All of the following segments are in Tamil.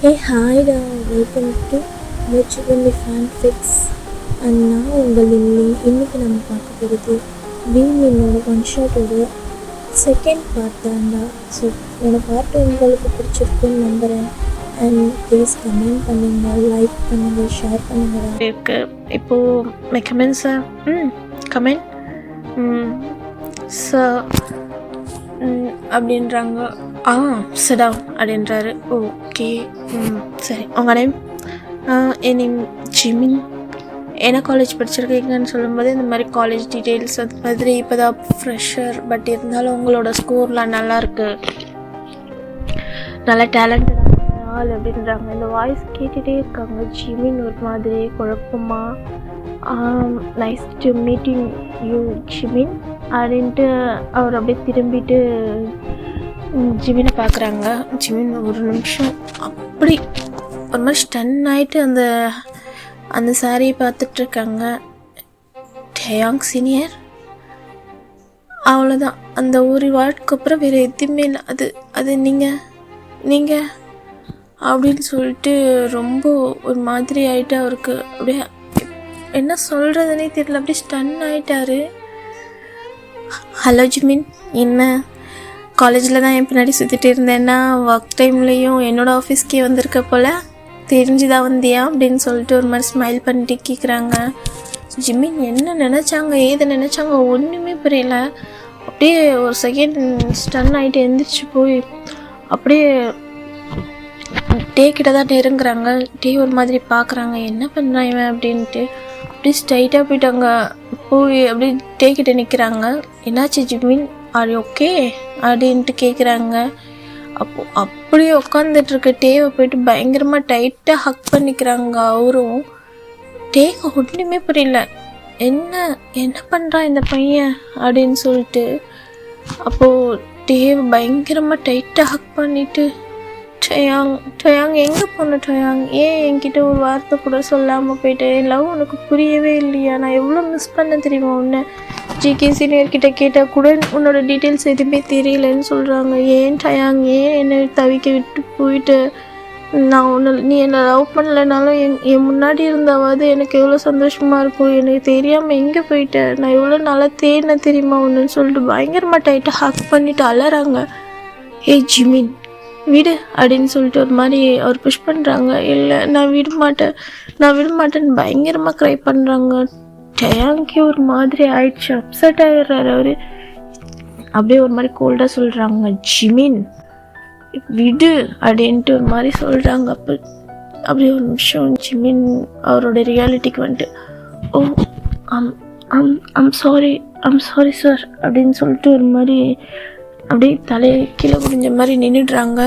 Hey, hi there. Welcome to Mutually Fanfics. And நான் உங்கள் லில்லி. இன்றைக்கி நம்ம பார்க்க போகிறது வீமினோட ஒன் ஷாட்டோட செகண்ட் பார்ட் தான்டா. ஸோ என்னோடய பார்ட் உங்களுக்கு பிடிச்சிருக்குன்னு நம்புகிறேன். அண்ட் ப்ளீஸ் கமெண்ட் பண்ணுங்கள், லைக் பண்ணுங்கள், ஷேர் பண்ணுங்கள். இருக்கு இப்போது கமெண்ட் சார் கமெண்ட் சார் அப்படின்றாங்க. சடா அப்படின்றாரு. ஓகே சரி. உங்கள் நேம்? என் நேம் ஜிமின். என்ன காலேஜ் படிச்சிருக்கீங்கன்னு சொல்லும்போது இந்த மாதிரி காலேஜ் டீட்டெயில்ஸ் அது மாதிரி இப்போ தான் ஃப்ரெஷர், பட் இருந்தாலும் உங்களோட ஸ்கோர்லாம் நல்லாயிருக்கு, நல்லா டேலண்டடான ஆள் அப்படின்றாங்க. இந்த வாய்ஸ் கேட்டுகிட்டே இருக்காங்க. ஜிமின் ஒரு மாதிரி குழப்பமா nice to meeting you Jimin அப்படின்ட்டு அவர் அப்படியே திரும்பிட்டு ஜிமினை பார்க்குறாங்க. ஜிமின் ஒரு நிமிஷம் அப்படி ஒரு மாதிரி ஸ்டன் ஆகிட்டு அந்த சாரியை பார்த்துட்ருக்காங்க. டேயாங் சீனியர் அவ்வளோதான். அந்த ஒரு வார்டுக்கு அப்புறம் வேறு எதுவுமே இல்லை. அது நீங்கள் அப்படின்னு சொல்லிட்டு ரொம்ப ஒரு மாதிரி ஆகிட்டு அவருக்கு அப்படியே என்ன சொல்கிறதுனே தெரியல, அப்படியே ஸ்டன் ஆகிட்டாரு. ஹலோ ஜிமின், என்ன காலேஜில் தான் என் பின்னாடி சுற்றிட்டு இருந்தேன்னா ஒர்க் டைம்லேயும் என்னோடய ஆஃபீஸ்க்கே வந்திருக்க போல், தெரிஞ்சுதான் வந்தியா அப்படின்னு சொல்லிட்டு ஒரு மாதிரி ஸ்மைல் பண்ணிட்டு கேட்குறாங்க. ஜிமின் என்ன நினச்சாங்க, ஏதை நினச்சாங்க ஒன்றுமே புரியல. அப்படியே ஒரு செகண்ட் ஸ்டன் ஆகிட்டு எழுந்திரிச்சு போய் அப்படியே டே கிட்ட தான் நெருங்குறாங்க. டே ஒரு மாதிரி பார்க்குறாங்க, என்ன பண்ணுறான் இவன் அப்படின்ட்டு. அப்படியே ஸ்ட்ரைட்டாக போயிட்டாங்க. போய் அப்படியே டே கிட்ட நிற்கிறாங்க. என்னாச்சு ஜிமின், ஆர் ஓகே அப்படின்ட்டு கேட்குறாங்க. அப்படியே உட்காந்துட்ருக்க டேவை போயிட்டு பயங்கரமாக டைட்டாக ஹக் பண்ணிக்கிறாங்க. அவரும் டேக்கு ஒன்றுமே புரியல, என்ன பண்ணுறான் இந்த பையன் அப்படின்னு சொல்லிட்டு. அப்போது டேவை பயங்கரமாக டைட்டாக ஹக் பண்ணிவிட்டு, டயாங் எங்கே போன டயாங், ஏன் என்கிட்ட ஒரு வார்த்தை கூட சொல்லாமல் போயிட்டேன், என் லவ் உனக்கு புரியவே இல்லையா, நான் எவ்வளோ மிஸ் பண்ண தெரியுமா உன்னை, ஜிகே சீனியர்கிட்ட கேட்டால் கூட உன்னோட டீட்டெயில்ஸ் எதுவுமே தெரியலன்னு சொல்கிறாங்க. ஏன் டயாங், ஏன் என்னை தவிக்க விட்டு போயிட்டு, நீ என்னை லவ் பண்ணலைனாலும் என் முன்னாடி இருந்தாவது எனக்கு எவ்வளோ சந்தோஷமாக இருக்கும், எனக்கு தெரியாமல் எங்கே போயிட்டேன், நான் எவ்வளோ நல்லா தேடின தெரியுமா ஒன்றுன்னு சொல்லிட்டு பயங்கரமாக டைட்டாக ஹக் பண்ணிவிட்டு அலறாங்க. ஏய் ஜிமின் விடு அப்படின்னு சொல்லிட்டு ஒரு மாதிரி அவர் புஷ் பண்ணுறாங்க. இல்லை நான் விட மாட்டேன்னு பயங்கரமாக க்ரை பண்ணுறாங்க. டயாங்கே ஒரு மாதிரி ஆயிடுச்சு, அப்செட் ஆகிடுறாரு அவர். அப்படியே ஒரு மாதிரி கோல்டாக சொல்கிறாங்க, ஜிமின் விடு அப்படின்ட்டு ஒரு மாதிரி சொல்கிறாங்க. அப்படியே ஒரு நிமிஷம் ஜிமின் அவரோட ரியாலிட்டிக்கு வந்துட்டு, ஓ ஐம் சாரி சார் அப்படின்னு சொல்லிட்டு ஒரு மாதிரி அப்படியே தலையை கீழே குடிஞ்ச மாதிரி நின்றுடுறாங்க.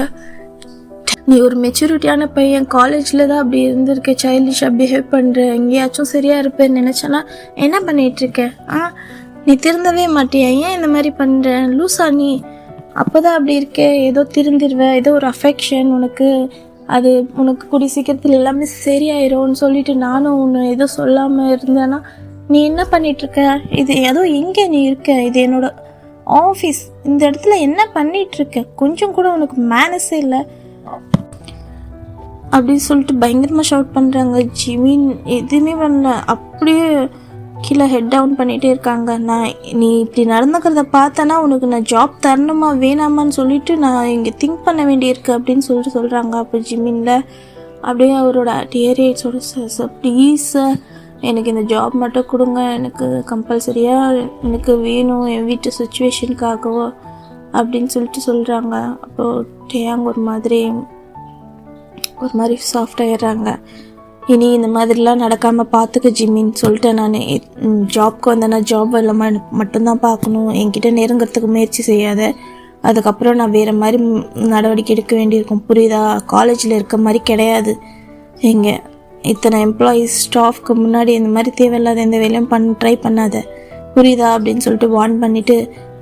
நீ ஒரு மெச்சூரிட்டியான பையன், காலேஜில் தான் அப்படி இருந்திருக்க, சைல்டிஷாக பிஹேவ் பண்ணுற, எங்கேயாச்சும் சரியாக இருப்பேன்னு நினச்சேன்னா என்ன பண்ணிகிட்ருக்க? நீ திருந்தவே மாட்டியா, ஏன் இந்த மாதிரி பண்ணுற, லூசா நீ, அப்போ தான் அப்படி இருக்கே, ஏதோ திருந்திருவேன், ஏதோ ஒரு அஃபெக்ஷன் உனக்கு, அது உனக்கு கூடிய சீக்கிரத்தில் எல்லாமே சரியாயிரும்னு சொல்லிட்டு நானும் ஒன்று ஏதோ சொல்லாமல் இருந்தேன்னா நீ என்ன பண்ணிகிட்ருக்க, இது ஏதோ எங்கே நீ இருக்க, இது என்னோட ஆஃபீஸ், இந்த இடத்துல என்ன பண்ணிகிட்ருக்க, கொஞ்சம் கூட உனக்கு மேனஸே இல்லை அப்படின்னு சொல்லிட்டு பயங்கரமாக ஷவுட் பண்ணுறாங்க. ஜிமின் எதுவுமே பண்ணல, அப்படியே கீழே ஹெட் டவுன் பண்ணிகிட்டே இருக்காங்க. நீ இப்படி நடந்துக்கிறத பார்த்தனா உனக்கு நான் ஜாப் தரணுமா வேணாமான்னு சொல்லிட்டு நான் இங்கே திங்க் பண்ண வேண்டியிருக்கு அப்படின்னு சொல்லிட்டு சொல்கிறாங்க. அப்போ ஜிமின்ல அப்படியே அவரோட டியரேட்ஸோட சார் ப்ளீஸ் சார் எனக்கு இந்த ஜாப் மட்டும் கொடுங்க, எனக்கு கம்பல்சரியாக எனக்கு வேணும் என் வீட்டு சுச்சுவேஷனுக்காகவோ அப்படின்னு சொல்லிட்டு சொல்கிறாங்க. அப்போது டேயாங் ஒரு மாதிரி சாஃப்டாகிடுறாங்க. இனி இந்த மாதிரிலாம் நடக்காமல் பார்த்துக்க ஜிமின்னு சொல்லிட்டேன். நான் ஜாப்க்கு வந்தேன்னா ஜாப் வேலை மட்டும்தான் பார்க்கணும், என்கிட்ட நெருங்கிறதுக்கு முயற்சி செய்யாத, அதுக்கப்புறம் நான் வேறு மாதிரி நடவடிக்கை எடுக்க வேண்டியிருக்கும், புரியுதா? காலேஜில் இருக்க மாதிரி கிடையாது, எங்கே இத்தனை எம்ப்ளாயீஸ் ஸ்டாஃப்க்கு முன்னாடி இந்த மாதிரி தேவையில்லாத எந்த வேலையும் ட்ரை பண்ணாத, புரியுதா அப்படின்னு சொல்லிட்டு வார்ன் பண்ணிவிட்டு,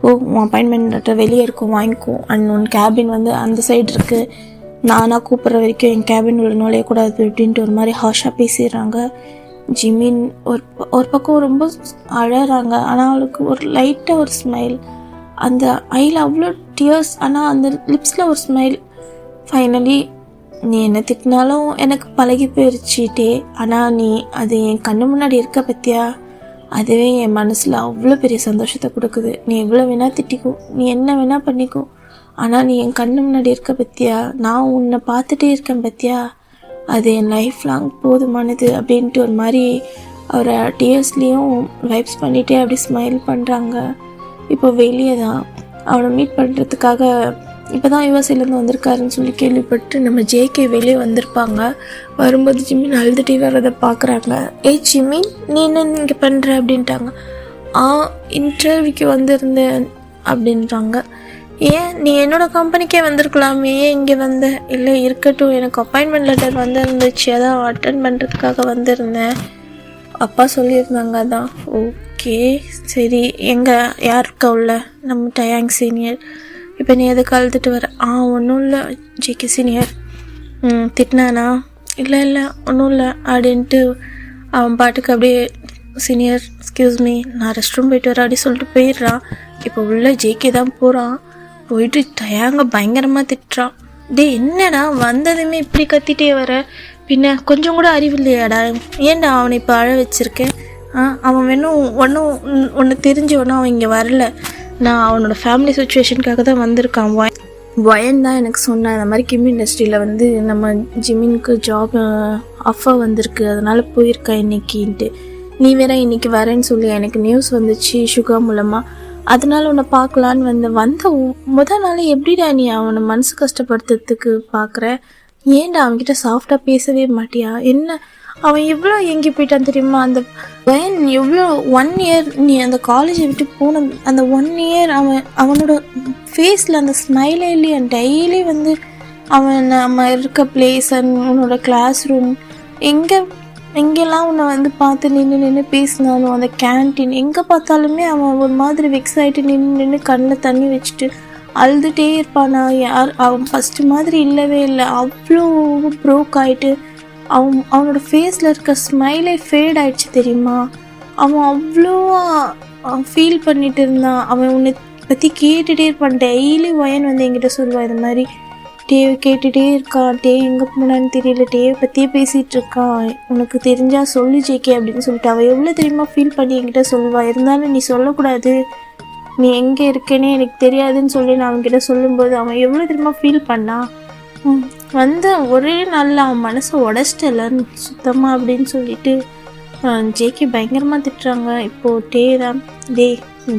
உன் அப்பாயின்மெண்ட் லெட்டர் வெளியே இருக்கும் வாங்கிக்கோ, அண்ட் உன் கேபின் வந்து அந்த சைடு இருக்குது, நானாக கூப்பிட்ற வரைக்கும் என் கேபின் உள்ள நுழையக்கூடாது அப்படின்ட்டு ஒரு மாதிரி ஹாஷாக பேசிடுறாங்க. ஜிமின் ஒரு பக்கம் ரொம்ப அழறாங்க. ஆனால் அவளுக்கு ஒரு லைட்டாக ஒரு ஸ்மைல், அந்த ஐயில் அவ்வளோ டியர்ஸ், ஆனால் அந்த லிப்ஸில் ஒரு ஸ்மைல். ஃபைனலி நீ என்ன திட்டினாலும் எனக்கு பழகி போயிடுச்சிட்டே. ஆனால் நீ அது என் கண்ணு முன்னாடி இருக்க பற்றியா, அதுவே என் மனசில் அவ்வளோ பெரிய சந்தோஷத்தை கொடுக்குது. நீ எவ்வளோ வேணால் திட்டிக்கோ, நீ என்ன வேணால் பண்ணிக்கோ, ஆனால் நீ என் கண்ணு முன்னாடி இருக்க பற்றியா, நான் உன்னை பார்த்துட்டே இருக்கேன் பற்றியா, அது என் லைஃப் லாங் போதுமானது அப்படின்ட்டு ஒரு மாதிரி அவரை டிஎஸ்லேயும் வைப்ஸ் பண்ணிகிட்டே அப்படி ஸ்மைல் பண்ணுறாங்க. இப்போ வெளியே தான் அவனை மீட் பண்ணுறதுக்காக இப்போ தான் யுஎஸ்ஏலேருந்து வந்திருக்காருன்னு சொல்லி கேள்விப்பட்டு நம்ம ஜேகே வெளியே வந்திருப்பாங்க. வரும்போது ஜிமின் அழுதுகிட்டே வர்றதை பார்க்குறாங்க. ஜிமின், நீ என்ன இங்கே பண்ணுற அப்படின்ட்டாங்க. இன்டர்வியூக்கு வந்திருந்தேன் அப்படின்றாங்க. ஏன் நீ என்னோடய கம்பெனிக்கே வந்திருக்கலாமே, ஏன் இங்கே வந்த? இல்லை இருக்கட்டும், எனக்கு அப்பாயின்மெண்ட் லெட்டர் வந்துருந்துச்சு, அதான் அட்டன் பண்ணுறதுக்காக வந்திருந்தேன், அப்பா சொல்லியிருந்தாங்க அதான். ஓகே சரி, எங்கே யார் இருக்கா உள்ள? நம்ம டயாங் சீனியர். இப்போ நீ எதுக்கு அழுதுட்டு வர? ஒன்றும் இல்லை ஜேகே சீனியர். திட்டினானா? இல்லை ஒன்றும் இல்லை அப்படின்ட்டு அவன் பாட்டுக்கு அப்படியே சீனியர் எக்ஸ்கியூஸ் மீ, நான் ரெஸ்ட் ரூம் போயிட்டு வரேன் அப்படி சொல்லிட்டு போயிடுறான். இப்போ உள்ள ஜேகே தான் போகிறான். போயிட்டு டயாங்க பயங்கரமாக திட்டுறான். என்னடா வந்ததுமே இப்படி கத்திட்டே வர, பின்ன கொஞ்சம் கூட அறிவு இல்லையாடா? ஏன்டா அவனை இப்போ அழ வச்சுருக்கேன்? அவன் வேணும் ஒன்று தெரிஞ்சு ஒன்றும் அவன் இங்கே வரல, நான் அவனோட ஃபேமிலி சுச்சுவேஷனுக்காக தான் வந்திருக்கான். வயன் தான் எனக்கு சொன்னேன், இந்த மாதிரி கிம் இண்டஸ்ட்ரியில் வந்து நம்ம ஜிமினுக்கு ஜாப் ஆஃபர் வந்திருக்கு, அதனால் போயிருக்கேன் இன்னைக்கின்ட்டு. நீ வேற இன்றைக்கி வரேன்னு சொல்லி எனக்கு நியூஸ் வந்துச்சு சுகா மூலமாக, அதனால உன்னை பார்க்கலான்னு வந்த முதல் நாள் எப்படிடா நீ அவனை மனசு கஷ்டப்படுத்துறதுக்கு பார்க்குற? ஏன்டா அவன்கிட்ட சாஃப்டாக பேசவே மாட்டியா? என்ன அவன் எவ்வளோ எங்கே போயிட்டான் தெரியுமா? அந்த பையன் எவ்வளோ 1 year நீ அந்த காலேஜை விட்டு போன அந்த 1 year அவனோட ஃபேஸில் அந்த ஸ்மைலே இல்லையா? டெய்லி வந்து அவன் நம்ம இருக்க பிளேஸ் அண்ட் உன்னோட கிளாஸ் ரூம் எங்கெல்லாம் உன்னை வந்து பார்த்து நின்று பேசினாலும், அந்த கேன்டீன் எங்கே பார்த்தாலுமே அவன் ஒரு மாதிரி வெக்ஸ் ஆகிட்டு நின்று கண்ணில் தண்ணி வச்சுட்டு அழுதுகிட்டே இருப்பானா? அவன் ஃபஸ்ட்டு மாதிரி இல்லவே இல்லை, அவ்வளோ ப்ரோக் ஆகிட்டு அவனோட ஃபேஸில் இருக்க ஸ்மைலே ஃபேட் ஆகிடுச்சு தெரியுமா? அவன் அவ்வளோ ஃபீல் பண்ணிட்டு இருந்தான். அவன் உன்னை பற்றி கேட்டுகிட்டே இருப்பான். டெய்லி வயன் வந்து என்கிட்ட சொல்லுவான் இந்த மாதிரி, டேவை கேட்டுகிட்டே இருக்கான், எங்கே போனான்னு தெரியல, டேவை பற்றியே பேசிகிட்டு இருக்கான், உனக்கு தெரிஞ்சால் சொல்லு ஜேகே அப்படின்னு சொல்லிட்டு அவள் எவ்வளோ தெரியுமா ஃபீல் பண்ணி என்கிட்ட சொல்லுவாள். இருந்தாலும் நீ சொல்லக்கூடாது, நீ எங்கே இருக்கேனே எனக்கு தெரியாதுன்னு சொல்லி நான் அவன்கிட்ட சொல்லும்போது அவன் எவ்வளோ தெரியுமா ஃபீல் பண்ணான். வந்து ஒரே நாளில் அவன் மனசை உடச்சிட்டல சுத்தமாக அப்படின்னு சொல்லிட்டு ஜேகே பயங்கரமாக திட்டுறாங்க. இப்போது தான்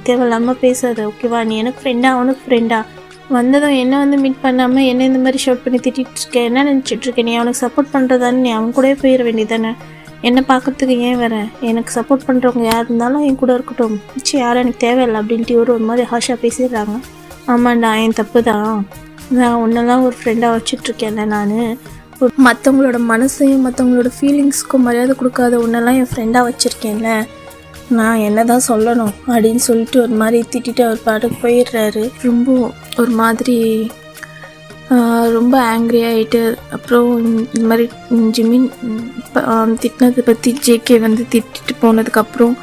தேவையில்லாமல் பேசாத ஓகேவா? நீ எனக்கு ஃப்ரெண்டா, அவனுக்கு ஃப்ரெண்டா? வந்ததும் என்ன வந்து மீட் பண்ணாமல் என்ன இந்த மாதிரி ஷவுட் பண்ணி திட்டிகிட்டு இருக்கேன், என்ன நினச்சிட்ருக்கேன்? நீ அவனுக்கு சப்போர்ட் பண்ணுறதான்னு நீ அவன் கூட போயிட வேண்டியதானே, என்னை பார்க்கறதுக்கு ஏன் வரேன்? எனக்கு சப்போர்ட் பண்ணுறவங்க யார் இருந்தாலும் என் கூட இருக்கட்டும், யாரும் எனக்கு தேவையில்லை அப்படின்ட்டு ஒரு மாதிரி ஹாஷாக பேசிடுறாங்க. ஆமாண்டா, என் தப்பு தான், நான் உன்னெல்லாம் ஒரு ஃப்ரெண்டாக வச்சிட்ருக்கேன்ல, நான் மற்றவங்களோட மனசையும் மற்றவங்களோட ஃபீலிங்ஸ்க்கும் மரியாதை கொடுக்காத உன்னெல்லாம் என் ஃப்ரெண்டாக வச்சுருக்கேன்ல, நான் என்ன தான் சொல்லணும் அப்படின்னு சொல்லிட்டு ஒரு மாதிரி திட்டிட்டு அவர் பாட்டுக்கு போயிடுறாரு. ரொம்ப ஒரு மாதிரி ரொம்ப ஆங்க்ரி ஆகிட்டு அப்புறம் இந்த மாதிரி ஜிமின் திட்டினதை பற்றி ஜேகே வந்து திட்டிட்டு போனதுக்கப்புறம்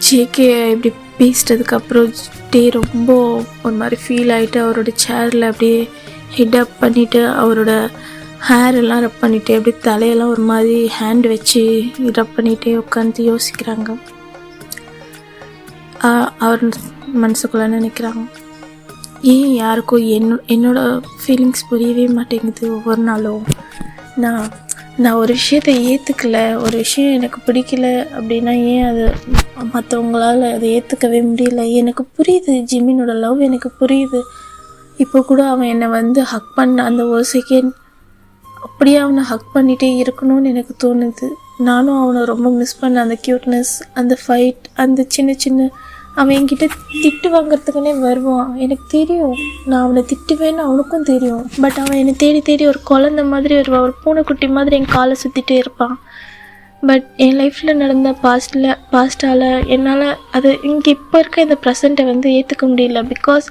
ஜேகே இப்படி பேசிட்டதுக்கப்புறம் ரொம்ப ஒரு மாதிரி ஃபீல் ஆகிட்டு அவரோட சேரில் அப்படியே ஹெட் அப் பண்ணிவிட்டு அவரோட ஹேர் எல்லாம் ரப் பண்ணிவிட்டு அப்படியே தலையெல்லாம் ஒரு மாதிரி ஹேண்ட் வச்சு ரப் பண்ணிகிட்டே உட்காந்து யோசிக்கிறாங்க. அவர் மனசுக்குள்ளே நினைக்கிறாங்க, ஏன் யாருக்கும் என்னோட ஃபீலிங்ஸ் புரியவே மாட்டேங்குது ஒவ்வொரு நாளும். நான் ஒரு விஷயத்தை ஏற்றுக்கல, ஒரு விஷயம் எனக்கு பிடிக்கல அப்படின்னா ஏன் அது மற்றவங்களால் அதை ஏற்றுக்கவே முடியல? எனக்கு புரியுது, ஜிமினோட லவ் எனக்கு புரியுது. இப்போ கூட அவன் என்னை வந்து ஹக் பண்ண அந்த ஒரு செகண்ட் அப்படியே அவனை ஹக் பண்ணிகிட்டே இருக்கணும்னு எனக்கு தோணுது. நானும் அவனை ரொம்ப மிஸ் பண்ணேன். அந்த க்யூட்னஸ், அந்த ஃபைட், அந்த சின்ன அவன் என்கிட்ட திட்டு வாங்கிறதுக்குன்னே வருவான். எனக்கு தெரியும் நான் அவனை திட்டுவேன்னு அவனுக்கும் தெரியும். பட் அவன் என்னை தேடி ஒரு குழந்தை மாதிரி வருவான், ஒரு பூனைக்குட்டி மாதிரி என் காலை சுற்றிட்டே இருப்பான். பட் என் லைஃப்பில் நடந்த பாஸ்டால் என்னால் அது இங்கே இப்போ இருக்க இந்த ப்ரெசண்ட்டை வந்து ஏற்றுக்க முடியல. பிகாஸ்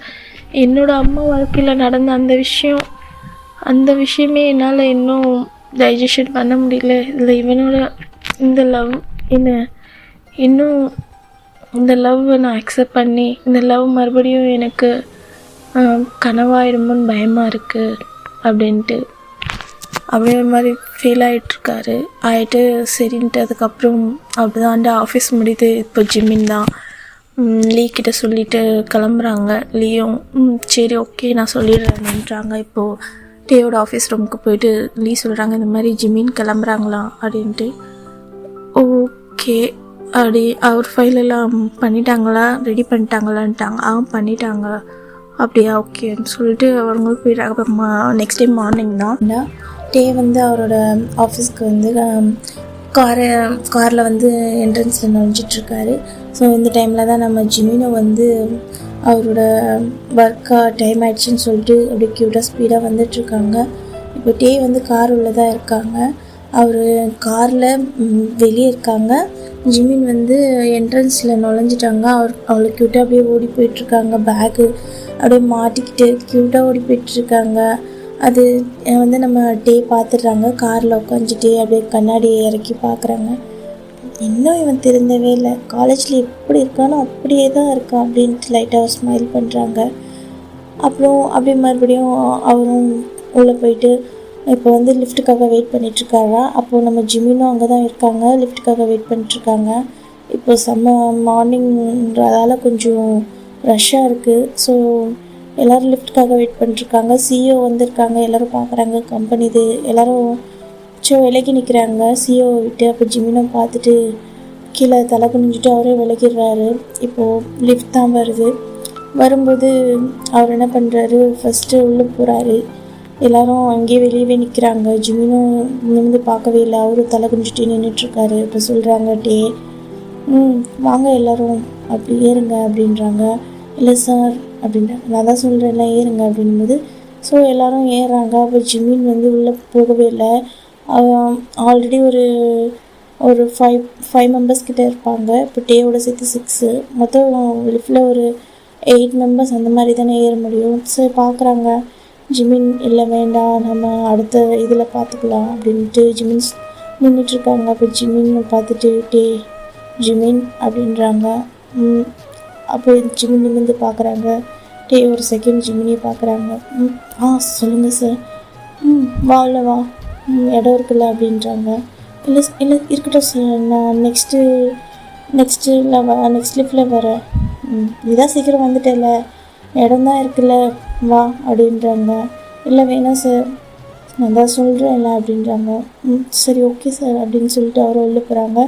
என்னோடய அம்மா வாழ்க்கையில் நடந்த அந்த விஷயமே என்னால் இன்னும் டைஜஷன் பண்ண முடியல. இல்லை இவனோட இந்த லவ் இன்னும் இந்த லவ்வை நான் அக்செப்ட் பண்ணி இந்த லவ் மறுபடியும் எனக்கு கனவாயிடுமோன்னு பயமாக இருக்குது அப்படின்ட்டு அப்படியே ஒரு மாதிரி ஃபீல் ஆகிட்டுருக்காரு. ஆகிட்டு சரின்ட்டு அதுக்கப்புறம் அப்படி தான்ட்டு ஆஃபீஸ் முடியுது. இப்போ ஜிம்மின் தான் லீ கிட்ட சொல்லிவிட்டு கிளம்புறாங்க. லீயும் சரி ஓகே நான் சொல்லிடுறேன்னுன்றாங்க. இப்போது டேயோட ஆஃபீஸ் ரூமுக்கு போயிட்டு லீ சொல்கிறாங்க இந்த மாதிரி ஜிம்மின் கிளம்புறாங்களா அப்படின்ட்டு. ஓகே அப்படி அவர் ஃபைலெல்லாம் பண்ணிட்டாங்களா, ரெடி பண்ணிட்டாங்களான்ட்டாங்க. பண்ணிட்டாங்க. அப்படியா ஓகேன்னு சொல்லிட்டு அவங்களும் போயிட்டாங்க. அப்புறமா நெக்ஸ்ட் டே மார்னிங் தான் டே வந்து அவரோட ஆஃபீஸ்க்கு வந்து காரில் வந்து என்ட்ரன்ஸில் நுழைஞ்சிட்ருக்காரு. ஸோ இந்த டைமில் தான் நம்ம ஜிமினோ வந்து அவரோட ஒர்க்காக டைம் ஆயிடுச்சுன்னு சொல்லிட்டு அப்படியே க்யூட்டாக ஸ்பீடாக வந்துட்டுருக்காங்க. இப்போ டே வந்து கார் உள்ளதாக இருக்காங்க, அவர் காரில் வெளியே இருக்காங்க. ஜிமின் வந்து என்ட்ரன்ஸில் நுழைஞ்சிட்டாங்க. அவ்வளோ க்யூட்டாக அப்படியே ஓடி போயிட்டுருக்காங்க. பேக்கு அப்படியே மாட்டிக்கிட்டு க்யூட்டாக ஓடி போயிட்டுருக்காங்க. அது வந்து நம்ம டே பார்த்துடுறாங்க. காரில் உட்காந்துட்டு அப்படியே கண்ணாடி இறக்கி பார்க்குறாங்க. இன்னும் இவன் திருந்தவே இல்லை, காலேஜில் எப்படி இருக்கானோ அப்படியே தான் இருக்கான் அப்படின்ட்டு லைட்டாக ஸ்மைல் பண்ணுறாங்க. அப்புறம் அப்படியே மறுபடியும் அவரும் உள்ளே போயிட்டு இப்போ வந்து லிஃப்ட்டுக்காக வெயிட் பண்ணிகிட்ருக்காரா. அப்போது நம்ம ஜிமினும் அங்கே தான் இருக்காங்க, லிஃப்ட்டுக்காக வெயிட் பண்ணிட்டுருக்காங்க. இப்போ செம்ம மார்னிங்கிறதால கொஞ்சம் ரஷ்ஷாக இருக்குது. ஸோ எல்லோரும் லிஃப்ட்டுக்காக வெயிட் பண்ணிட்டுருக்காங்க. சிஇஓ வந்திருக்காங்க, எல்லோரும் பார்க்குறாங்க. கம்பெனி இது எல்லோரும் விலகி நிற்கிறாங்க சிஇஓவை விட்டு. அப்போ ஜிமினோ பார்த்துட்டு கீழே தலை குனிஞ்சிட்டு அவரே விலகிடுறாரு. இப்போது லிஃப்ட் தான் வரும்போது அவர் என்ன பண்ணுறாரு, ஃபஸ்ட்டு உள்ளே போகிறாரு. எல்லோரும் அங்கேயே வெளியவே நிற்கிறாங்க. ஜிமினும் நிமிந்து பார்க்கவே இல்லை, அவரும் தலை குனிஞ்சிட்டு நின்றுட்டுருக்காரு. இப்போ சொல்கிறாங்க டே வாங்க எல்லோரும் அப்படி ஏறுங்க அப்படின்றாங்க. இல்லை சார் அப்படின்றாங்க. நான் தான் சொல்கிறேன்ல ஏறுங்க அப்படின்போது ஸோ எல்லோரும் ஏறுறாங்க. அப்போ ஜிமின் வந்து உள்ளே போகவே இல்லை. ஆல்ரெடி ஒரு ஃபைவ் மெம்பர்ஸ் கிட்டே இருப்பாங்க. இப்போ டேவோட சேர்த்து 6, மொத்தம் லிஃப்டில் ஒரு 8 மெம்பர்ஸ் அந்த மாதிரி தானே ஏற முடியும். ஸோ பார்க்குறாங்க ஜிமின் இல்லை வேண்டாம் நம்ம அடுத்த இதில் பார்த்துக்கலாம் அப்படின்ட்டு ஜிமின் நின்றுட்டுருக்காங்க. அப்போ ஜிமின் பார்த்துட்டு டே ஜிமின் அப்படின்றாங்க. அப்போ ஜிமின் நிமிர்ந்து பார்க்குறாங்க. டே ஒரு செகண்ட் ஜிமினியை பார்க்குறாங்க. சொல்லுங்கள் சார். வா இடம் இருக்குல்ல அப்படின்றாங்க. இல்லை இருக்கட்டும் சார், நான் நெக்ஸ்ட் லிஃப்டில் வரேன். இதான் சீக்கிரம் வந்துட்டேல, இடம் தான் இருக்குல்ல வா அப்படின்றாங்க. இல்லை வேணாம் சார், நான் தான் சொல்கிறேன்ல அப்படின்றாங்க. சரி ஓகே சார் அப்படின்னு சொல்லிட்டு அவரை உள்ள போகிறாங்க.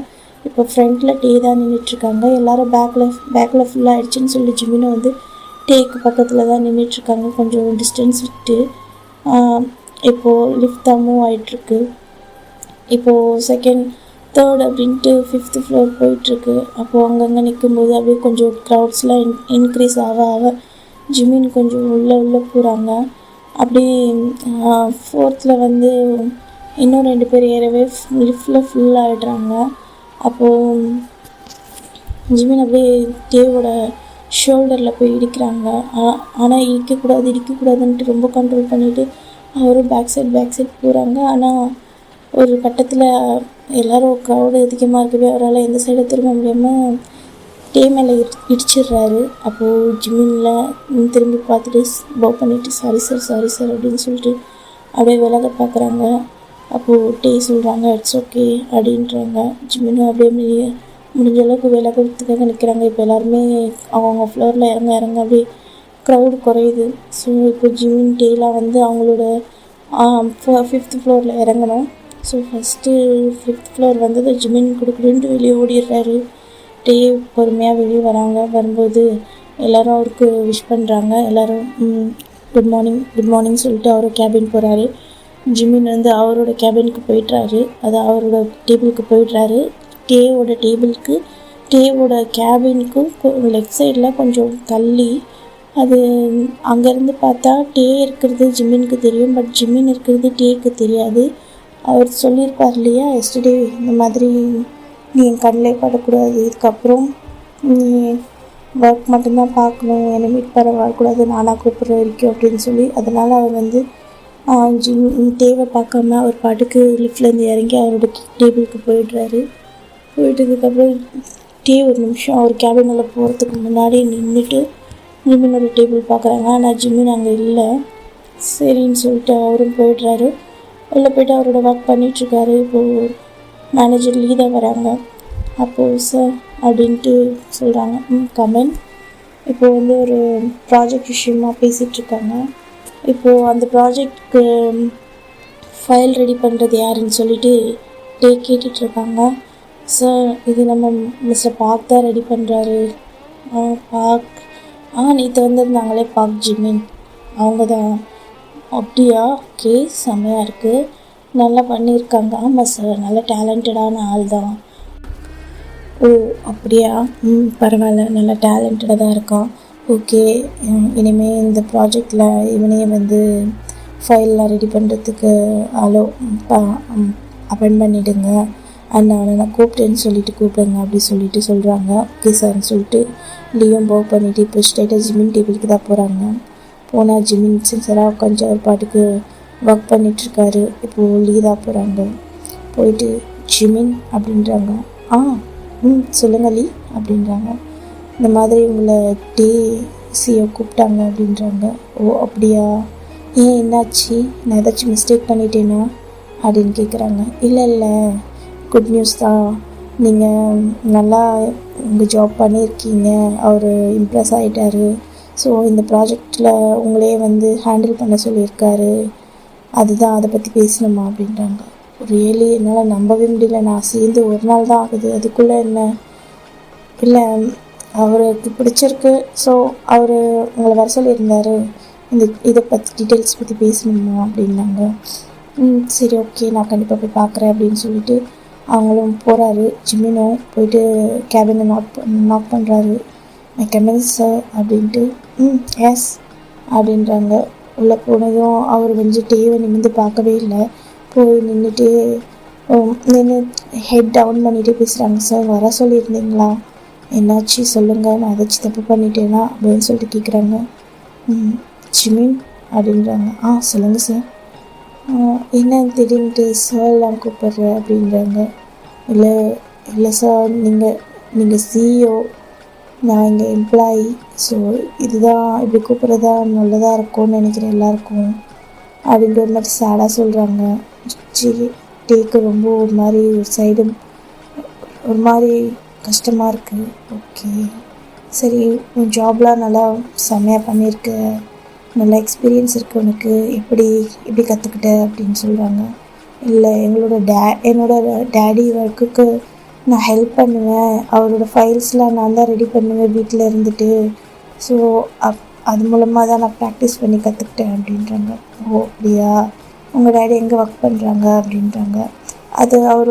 இப்போ ஃப்ரண்ட்டில் டே தான் நின்றுட்டுருக்காங்க. எல்லோரும் பேக்கில் ஃபுல்லாக ஆகிடுச்சின்னு சொல்லி ஜிமினோ வந்து டேக்கு பக்கத்தில் தான் நின்றுட்டுருக்காங்க, கொஞ்சம் டிஸ்டன்ஸ் விட்டு. இப்போது லிஃப்ட் தான் மூவ் ஆகிட்டுருக்கு. இப்போது செகண்ட், தேர்ட் அப்படின்ட்டு 5th ஃப்ளோர் போயிட்டுருக்கு. அப்போது அங்கங்கே நிற்கும்போது அப்படியே கொஞ்சம் க்ரௌட்ஸ்லாம் இன்க்ரீஸ் ஆக ஜிமின் கொஞ்சம் உள்ளே போகிறாங்க. அப்படியே 4th வந்து இன்னும் 2 பேர் ஏறவே லிஃப்டில் ஃபுல்லாகிடுறாங்க. அப்போது ஜிமின் அப்படியே டேவோட ஷோல்டரில் போய் இடிக்கிறாங்க. ஆனால் இடிக்கக்கூடாதுன்ட்டு ரொம்ப கண்ட்ரோல் பண்ணிவிட்டு அவரும் பேக் சைட் போகிறாங்க. ஆனால் ஒரு கட்டத்தில் எல்லோரும் க்ரௌடு அதிகமாக இருக்கவே அவரால் எந்த சைடை திரும்ப முடியாமல் டே மேலே இடிச்சிடுறாரு. அப்போது ஜிமினில் திரும்பி பார்த்துட்டு பவ் பண்ணிவிட்டு சாரி சார் அப்படின்னு சொல்லிட்டு அப்படியே விலக பார்க்குறாங்க. அப்போது டே சொல்கிறாங்க இட்ஸ் ஓகே அப்படின்றாங்க. ஜிமினும் அப்படியே முடிஞ்ச அளவுக்கு விலகிறதுக்காக நிற்கிறாங்க. இப்போ எல்லாருமே அவங்க ஃப்ளோரில் இறங்க அப்படியே க்ரௌடு குறையுது. ஸோ இப்போ ஜிமின் டேலாம் வந்து அவங்களோட 5th ஃப்ளோரில் இறங்கணும். ஸோ ஃபஸ்ட்டு 5th ஃப்ளோர் வந்தது ஜிமின் கொடுக்குறேன்ட்டு வெளியே ஓடிடுறாரு. டே பொறுமையாக வெளியே வரும்போது எல்லோரும் அவருக்கு விஷ் பண்ணுறாங்க. எல்லோரும் குட் மார்னிங் சொல்லிட்டு அவரும் கேபின் போகிறாரு. ஜிமின் வந்து அவரோட கேபினுக்கு போயிட்டுறாரு, அது அவரோட டேபிளுக்கு போயிடுறாரு. டேவோட கேபினுக்கும் லெஃப்ட் சைடில் கொஞ்சம் தள்ளி, அது அங்கேருந்து பார்த்தா டே இருக்கிறது ஜிமினுக்கு தெரியும், பட் ஜிமின் இருக்கிறது டேக்கு தெரியாது. அவர் சொல்லியிருப்பார் இல்லையா எஸ்டர்டே, இந்த மாதிரி நீ என் கண்ணிலே படக்கூடாது, இதுக்கப்புறம் நீ ஒர்க் மட்டும்தான் பார்க்கணும், என்னை மீட் பண்ண வரக்கூடாது, நானாக கூப்பிட்ற வரைக்கும் அப்படின்னு சொல்லி. அதனால் அவர் வந்து டேவை பார்க்காம அவர் பாட்டுக்கு லிஃப்ட்லேருந்து இறங்கி அவரோட டேபிளுக்கு போயிடுறாரு. போயிட்டதுக்கப்புறம் டே ஒரு நிமிஷம் அவர் கேபினில் போகிறதுக்கு முன்னாடி நின்றுட்டு ஜிமினோட டேபிள் பார்க்குறாங்க. ஆனால் ஜிமின் அங்கே இல்லை. சரின்னு சொல்லிட்டு அவரும் போயிடுறாரு. உள்ளே போய்ட்டு அவரோட ஒர்க் பண்ணிகிட்ருக்காரு. இப்போது மேனேஜர் லீதா வராங்க. அப்போது சார் அப்படின்ட்டு சொல்கிறாங்க, கமெண்ட். இப்போது வந்து ஒரு ப்ராஜெக்ட் விஷயமாக பேசிகிட்ருக்காங்க. இப்போது அந்த ப்ராஜெக்ட்க்கு ஃபைல் ரெடி பண்ணுறது யாருன்னு சொல்லிட்டு கேட்டுட்ருக்காங்க. சார் இது நம்ம மிஸ்டர் பார்க் தான் ரெடி பண்ணுறாரு. பார்க் நேற்று வந்திருந்தாங்களே பார்க் ஜிமின், அவங்க தான். அப்படியா, ஓகே, செம்மையாக இருக்குது, நல்லா பண்ணியிருக்காங்க. ஆமாம் சார், நல்ல டேலண்டடான ஆள் தான். ஓ அப்படியா, பரவாயில்ல, நல்லா டேலண்டடாக தான் இருக்கான். ஓகே, இனிமேல் இந்த ப்ராஜெக்டில் இவனே வந்து ஃபைல்லாம் ரெடி பண்ணுறதுக்கு அப்பாயிண்ட் பண்ணிவிடுங்க. அவனை நான் கூப்பிட்டேன்னு சொல்லிட்டு கூப்பிடுங்க அப்படி சொல்லிட்டு சொல்கிறாங்க. ஓகே சார்னு சொல்லிட்டு லீவும் போவ் பண்ணிவிட்டு இப்போ ஸ்ட்ரைட்டாக ஜிமின் டேபிளுக்கு தான் போகிறாங்க. போனால் ஜிமின் சின்சராக உட்காந்து அவர் பாட்டுக்கு ஒர்க் பண்ணிகிட்ருக்காரு. இப்போது லீதா போகிறாங்க. போயிட்டு ஜிமின் அப்படின்றாங்க. சொல்லுங்கள் லீ அப்படின்றாங்க. இந்த மாதிரி உங்களை டிசிஓ கூப்பிட்டாங்க அப்படின்றாங்க. ஓ அப்படியா, என்னாச்சு, நான் ஏதாச்சும் மிஸ்டேக் பண்ணிட்டேனா அப்படின்னு கேட்குறாங்க. இல்லை, குட் நியூஸ் தான், நீங்கள் நல்லா உங்கள் ஜாப் பண்ணியிருக்கீங்க, அவர் இம்ப்ரெஸ் ஆகிட்டாரு. ஸோ இந்த ப்ராஜெக்டில் உங்களே வந்து ஹேண்டில் பண்ண சொல்லியிருக்காரு, அதுதான் அதை பற்றி பேசணுமா அப்படின்றாங்க. ரியலி என்னால் நம்பவே முடியல, நான் சேர்ந்து ஒரு நாள் தான் ஆகுது, அதுக்குள்ளே என்ன? இல்லை, அவருக்கு பிடிச்சிருக்கு, ஸோ அவர் உங்களை வர சொல்லியிருந்தார், இதை பற்றி டீட்டெயில்ஸ் பற்றி பேசணுமா அப்படின்னாங்க. சரி ஓகே, நான் கண்டிப்பாக போய் பார்க்குறேன் அப்படின்னு சொல்லிட்டு அவங்களும் போகிறாரு. ஜிமினும் போயிட்டு கேபினை நாக் பண்ணுறாரு. மை கமிங் சார் அப்படின்ட்டு. எஸ் அப்படின்றாங்க. உள்ளே போனதும் அவர் வந்து டேவை நிமிர்ந்து பார்க்கவே இல்லை. போய் நின்றுட்டு ஹெட் டவுன் பண்ணிகிட்டே பேசுகிறாங்க. சார் வர சொல்லியிருந்தீங்களா, என்னாச்சு சொல்லுங்கள், நான் ஏதாச்சும் தப்பு பண்ணிட்டேனா அப்படின்னு சொல்லிட்டு கேட்குறாங்க. ஜிமின் அப்படின்றாங்க. சொல்லுங்கள் சார். என்ன திடீர்னுட்டு சார்லாம் கூப்பிட்ற அப்படின்றாங்க. இல்லை சார், நீங்கள் சிஇஓ, நான் இங்கே எம்ப்ளாயி, ஸோ இதுதான் இப்படி கூப்பிட்றதா நல்லதாக இருக்கும்னு நினைக்கிறேன் எல்லாருக்கும் அப்படின்ற ஒரு மாதிரி சேடாக சொல்கிறாங்க. டேக்கு ரொம்ப ஒரு மாதிரி ஒரு சைடு ஒரு மாதிரி கஷ்டமாக இருக்குது. ஓகே சரி, உன் ஜாப்லாம் நல்லா செம்மையாக பண்ணியிருக்க, நல்ல எக்ஸ்பீரியன்ஸ் இருக்குது உனக்கு, எப்படி கற்றுக்கிட்ட அப்படின்னு சொல்கிறாங்க. இல்லை, என்னோட டேடி ஒர்க்குக்கு நான் ஹெல்ப் பண்ணுவேன், அவரோட ஃபைல்ஸ்லாம் நான் தான் ரெடி பண்ணுவேன் வீட்டில் இருந்துட்டு, ஸோ அது மூலமாக தான் நான் ப்ராக்டிஸ் பண்ணி கற்றுக்கிட்டேன் அப்படின்றாங்க. ஓ அப்படியா, உங்கள் டேடி எங்கே ஒர்க் பண்ணுறாங்க அப்படின்றாங்க. அது அவர்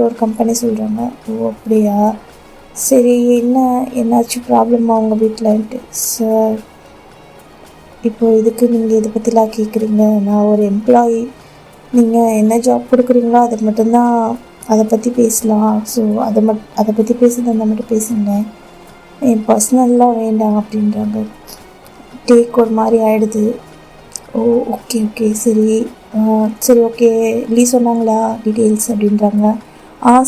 ஒரு கம்பெனி சொல்கிறாங்க. ஓ அப்படியா, சரி, என்னாச்சும் ப்ராப்ளமாக உங்கள் வீட்டில்ன்ட்டு. சார், இப்போது இதுக்கு நீங்கள் இதை பற்றிலாம் கேட்குறீங்க, நான் ஒரு எம்ப்ளாயி, நீங்கள் என்ன ஜாப் கொடுக்குறீங்களோ அதை பற்றி பேசலாம். ஸோ அதை பற்றி பேசுகிறதா மட்டும் பேசுங்க, என் பர்சனல்லாம் வேண்டாம் அப்படின்றாங்க. டேக் ஒரு மாதிரி ஆகிடுது. ஓ ஓகே சரி ஓகே, லீ சொன்னாங்களா டீட்டெயில்ஸ் அப்படின்றாங்க.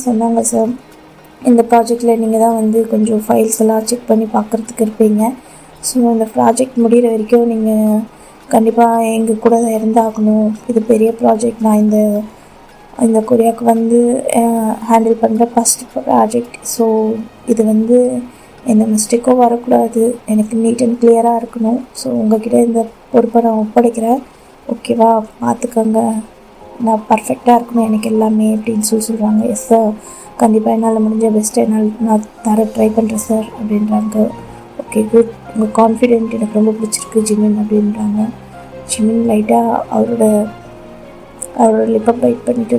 சொன்னாங்க சார், இந்த ப்ராஜெக்டில் நீங்கள் தான் வந்து கொஞ்சம் ஃபைல்ஸ் எல்லாம் செக் பண்ணி பார்க்குறதுக்கு இருப்பீங்க. ஸோ இந்த ப்ராஜெக்ட் முடிகிற வரைக்கும் நீங்கள் கண்டிப்பாக எங்கள் கூட தான் இருந்தாகணும். இது பெரிய ப்ராஜெக்ட், நான் இந்த கொரியாவுக்கு வந்து ஹேண்டில் பண்ணுற ஃபஸ்ட்டு ப்ராஜெக்ட். ஸோ இது வந்து எந்த மிஸ்டேக்கும் வரக்கூடாது, எனக்கு நீட் அண்ட் கிளியராக இருக்கணும். ஸோ உங்கள்கிட்ட இந்த பொறுப்பை நான் ஒப்படைக்கிறேன், ஓகேவா, பார்த்துக்கோங்க, நான் பர்ஃபெக்டாக இருக்கணும் எனக்கு எல்லாமே அப்படின்னு சொல்கிறாங்க. எஸ் சார், கண்டிப்பாக என்னால் முடிஞ்ச பெஸ்ட்டை நான் ட்ரை பண்ணுறேன் சார் அப்படின்றாங்க. ஓகே குட், உங்கள் கான்ஃபிடென்ட் எனக்கு ரொம்ப பிடிச்சிருக்கு ஜிமின் அப்படின்றாங்க. ஜிமின் லைட்டாக அவரோட லிப்பை பைட் பண்ணிவிட்டு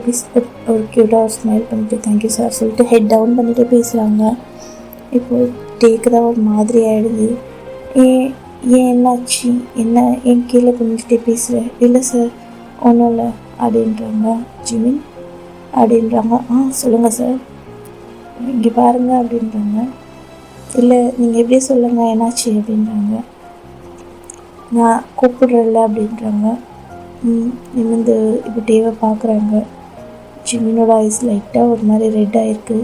ஒரு க்யூட்டாக ஸ்மைல் பண்ணிவிட்டு தேங்க்யூ சார் சொல்லிட்டு ஹெட் டவுன் பண்ணிவிட்டு பேசுகிறாங்க. இப்போது டேக்கு தான் ஒரு மாதிரி ஆகிடுது. ஏன் என்னாச்சு, என் கீழே குனிஞ்சிட்டே பேசுகிறேன். இல்லை சார், ஒன்றும் இல்லை அப்படின்றாங்க. ஜிமின் அப்படின்றாங்க. சொல்லுங்கள் சார், இங்கே பாருங்கள் அப்படின்றாங்க. இல்லை, நீங்கள் எப்படியே சொல்லுங்கள் என்னாச்சு அப்படின்றாங்க. நான் கூப்பிடுறல அப்படின்றாங்க. நிமிந்து இப்போ டேவை பார்க்குறாங்க. ஜிமினோட ஐஸ் லைட்டாக ஒரு மாதிரி ரெட் ஆகிருக்கு.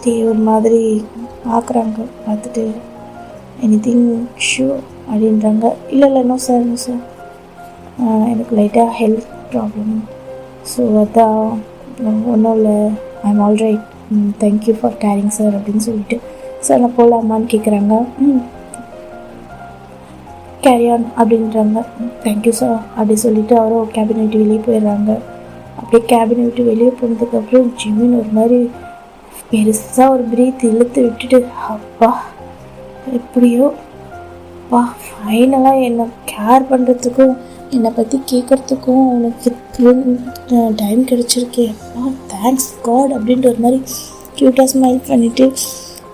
டே ஒரு மாதிரி பார்க்குறாங்க. பார்த்துட்டு எனிதிங் ஷூ அப்படின்றாங்க. இல்லை நோ சார் எனக்கு லைட்டாக ஹெல்த் ப்ராப்ளம். ஸோ அதான் ஒன்றும் இல்லை, I'm alright, thank you for caring sir அப்படின்னு சொல்லிட்டு சார் நான் போகலாமான்னு கேட்குறாங்க. கேரி ஆன் அப்படின்றாங்க. தேங்க்யூ சார் அப்படி சொல்லிவிட்டு அவரும் கேபினை விட்டு வெளியே போயிடுறாங்க. அப்படியே கேபினை விட்டு வெளியே போனதுக்கப்புறம் ஜிமின் ஒரு மாதிரி பெருசாக ஒரு பிரீத் இழுத்து விட்டுட்டு, அப்பா எப்படியோ அப்பா ஃபைனலாக என்னை கேர் பண்ணுறதுக்கும் என்னை பற்றி கேட்குறதுக்கும் அவனுக்கு டைம் கிடச்சிருக்கே, அப்பா தேங்க்ஸ் காட் அப்படின்ட்டு ஒரு மாதிரி க்யூட்டாக ஸ்மைல் பண்ணிவிட்டு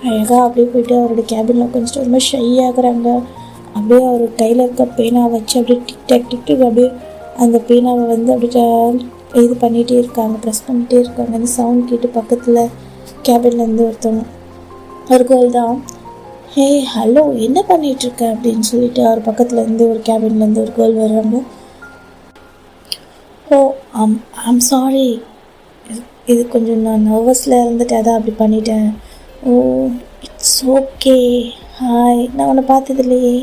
அழகாக அப்படியே போய்ட்டு அவரோட கேபினில் கொஞ்சம் ஒரு மாதிரி ஷை ஆகுறாங்க. அப்படியே அவர் கையில் இருக்க பேனாவை வச்சு அப்படியே டிக்டாக் அப்படியே அந்த பேனாவை வந்து அப்படியே இது பண்ணிகிட்டே இருக்காங்க, ப்ரெஸ் பண்ணிகிட்டே இருக்காங்க. அந்த சவுண்ட் கேட்டு பக்கத்தில் கேபின்லேருந்து ஒரு கேர்ள் தான், ஹே ஹலோ என்ன பண்ணிகிட்ருக்க அப்படின்னு சொல்லிட்டு அவர் பக்கத்துலேருந்து ஒரு கேபின்லேருந்து ஒரு கேர்ள் வர்றாங்க. ஓ ஐம் சாரி, இது கொஞ்சம் நான் நர்வஸில் இருந்துட்டு அதான் அப்படி பண்ணிட்டேன். ஓ இட்ஸ் ஓகே, ஹாய், நான் உன்னை பார்த்தது இல்லையே,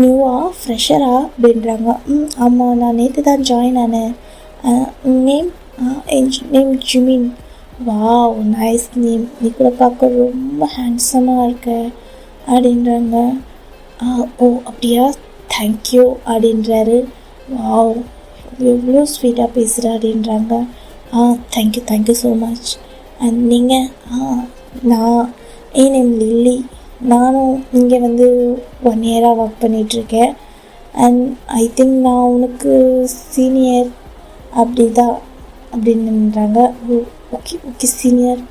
நியூவா ஃப்ரெஷரா அப்படின்றாங்க. ஆமாம், நான் நேற்று தான் ஜாயின் ஆனேன். Name Jimin. Wow nice name, நீ கூட பார்க்க ரொம்ப ஹேண்ட்ஸமாக இருக்க அப்படின்றாங்க. ஓ அப்படியா, தேங்க்யூ அப்படின்றாரு. வாவ் எவ்வளோ ஸ்வீட்டாக பேசுகிற அப்படின்றாங்க. Thank you so much. அண்ட் நீங்கள்? நான் என் நேம் லில்லி, நானும் இங்கே வந்து 1 இயராக ஒர்க் பண்ணிகிட்ருக்கேன். அண்ட் ஐ திங்க் நான் உனக்கு சீனியர் அப்படின்றாங்க. ஓகே சீனியர்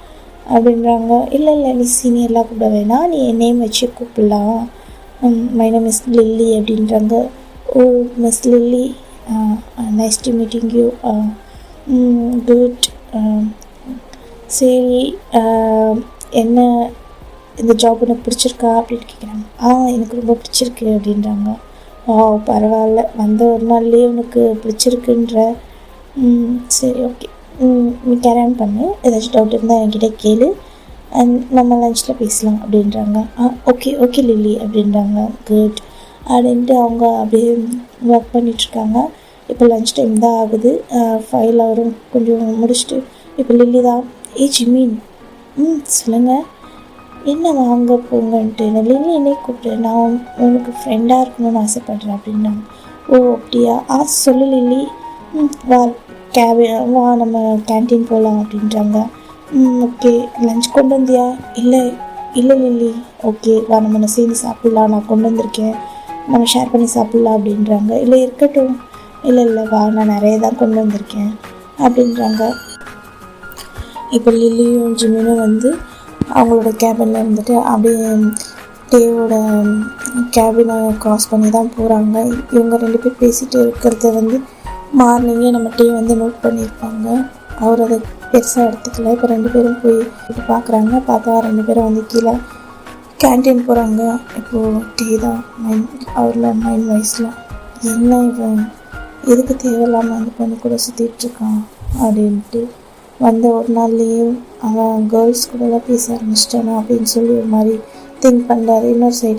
அப்படின்றாங்க. இல்லை நீ சீனியர்லாம் கூப்பிட வேணாம், நீ என் நேம் வச்சு கூப்பிடலாம், மை நேம் மிஸ் லில்லி அப்படின்றாங்க. Oh Miss Lily, nice to meeting you, good. சரி, என்ன இந்த ஜாப் உனக்கு பிடிச்சிருக்கா அப்படின்னு கேட்குறாங்க. எனக்கு ரொம்ப பிடிச்சிருக்கு அப்படின்றாங்க. பரவாயில்ல, வந்த ஒரு நாள்லேயே உனக்கு பிடிச்சிருக்குன்ற. சரி ஓகே, நீ கேரி ஆன் பண்ணு, ஏதாச்சும் டவுட் இருந்தால் என்கிட்ட கேளு, நம்ம லஞ்சில் பேசலாம் அப்படின்றாங்க. ஓகே லில்லி அப்படின்றாங்க. குட் அப்படின்ட்டு அவங்க அப்படியே ஒர்க் பண்ணிகிட்ருக்காங்க. இப்போ லஞ்ச் டைம் தான் ஆகுது. ஃபைல் அவரும் கொஞ்சம் முடிச்சுட்டு இப்போ லில்லி தான், ஜிமின், சொல்லுங்கள், என்ன வாங்க போங்கன்ட்டு நான் லில்லி என்னை கூப்பிட்டு, நான் உனக்கு ஃப்ரெண்டாக இருக்கணும்னு ஆசைப்பட்றேன் அப்படின்னாங்க. ஓ அப்படியா, சொல்லு லில்லி, வா வா நம்ம கேன்டீன் போகலாம் அப்படின்றாங்க. ஓகே, லஞ்ச் கொண்டு வந்தியா? இல்லை லில்லி. ஓகே வா, நம்ம சேர்ந்து சாப்பிட்லாம், நான் கொண்டு வந்திருக்கேன், நம்ம ஷேர் பண்ணி சாப்பிட்லாம் அப்படின்றாங்க. இல்லை இருக்கட்டும், இல்லை வா, நான் நிறைய தான் கொண்டு வந்திருக்கேன் அப்படின்றாங்க. இப்போ லில்லியும் ஜிமினும் வந்து அவங்களோட கேபினில் இருந்துட்டு அப்படியே டேவோட கேபினை க்ராஸ் பண்ணி தான் போகிறாங்க. இவங்க 2 பேர் பேசிகிட்டு இருக்கிறத வந்து மார்னிங்கே நம்ம டே வந்து நோட் பண்ணியிருப்பாங்க. அவர் அதை பெருசாக எடுத்துக்கல. இப்போ 2 பேரும் போய் பார்க்குறாங்க. பார்த்தா 2 பேரும் வந்து கீழே கேன்டீன் போகிறாங்க. இப்போது டே தான் அவரில் 9 வயசில், என்ன இவன் எதுக்கு தேவையில்லாமல் அந்த பொண்ணு கூட சுற்றிட்டுருக்கான் அப்படின்ட்டு வந்த ஒரு நாள்லேயே அவன் கேர்ள்ஸ் கூடலாம் பேச ஆரம்பிச்சிட்டானா அப்படின்னு சொல்லி ஒரு மாதிரி திங்க் பண்ணுறாரு. இன்னொரு சைடு